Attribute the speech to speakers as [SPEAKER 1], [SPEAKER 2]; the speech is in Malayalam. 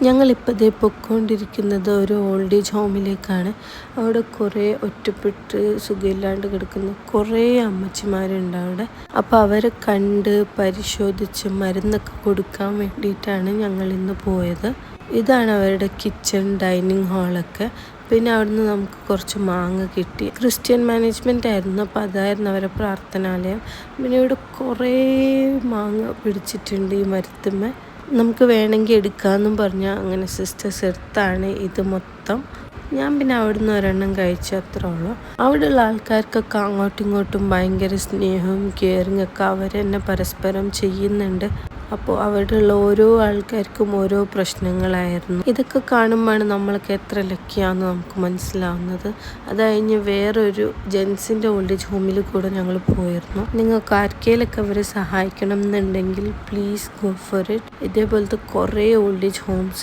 [SPEAKER 1] ഞങ്ങളിപ്പോൾ ദേ പൊയ്ക്കൊണ്ടിരിക്കുന്നത് ഒരു ഓൾഡ് ഏജ് ഹോമിലേക്കാണ്. അവിടെ കുറേ ഒറ്റപ്പെട്ട് സുഖമില്ലാണ്ട് കിടക്കുന്ന കുറേ അമ്മച്ചിമാരുണ്ട് അവിടെ. അപ്പോൾ അവരെ കണ്ട് പരിശോധിച്ച് മരുന്നൊക്കെ കൊടുക്കാൻ വേണ്ടിയിട്ടാണ് ഞങ്ങൾ ഇന്ന് പോയത്. ഇതാണ് അവരുടെ കിച്ചൺ, ഡൈനിങ് ഹാളൊക്കെ. പിന്നെ അവിടുന്ന് നമുക്ക് കുറച്ച് മാങ്ങ കിട്ടി. ക്രിസ്ത്യൻ മാനേജ്മെൻ്റ് ആയിരുന്നു, അപ്പോൾ അതായിരുന്നു അവരുടെ പ്രാർത്ഥനാലയം. പിന്നെ ഇവിടെ കുറേ മാങ്ങ പിടിച്ചിട്ടുണ്ട് ഈ മരത്തുമ്മേ. നമുക്ക് വേണമെങ്കിൽ എടുക്കാമെന്നും പറഞ്ഞാൽ അങ്ങനെ സിസ്റ്റേഴ്സ് എടുത്താണ് ഇത് മൊത്തം. ഞാൻ പിന്നെ അവിടുന്ന് ഒരെണ്ണം കഴിച്ച അത്രേ ഉള്ളൂ. അവിടെയുള്ള ആൾക്കാർക്കൊക്കെ അങ്ങോട്ടും ഇങ്ങോട്ടും ഭയങ്കര സ്നേഹവും കെയറിങ് ഒക്കെ അവർ തന്നെ പരസ്പരം ചെയ്യുന്നുണ്ട്. അപ്പോൾ അവിടെയുള്ള ഓരോ ആൾക്കാർക്കും ഓരോ പ്രശ്നങ്ങളായിരുന്നു. ഇതൊക്കെ കാണുമ്പോഴാണ് നമ്മളൊക്കെ എത്ര ലക്കിയാണെന്ന് നമുക്ക് മനസ്സിലാവുന്നത്. അത് കഴിഞ്ഞ് വേറൊരു ജെൻസിൻ്റെ ഓൾഡ് ഏജ് ഹോമിൽ കൂടെ ഞങ്ങൾ പോയിരുന്നു. നിങ്ങൾക്ക് ആർക്കെങ്കിലൊക്കെ അവരെ സഹായിക്കണം എന്നുണ്ടെങ്കിൽ പ്ലീസ് ഗോ ഫോർ ഇറ്റ്. ഇതേപോലത്തെ കുറേ ഓൾഡ് ഏജ് ഹോംസ്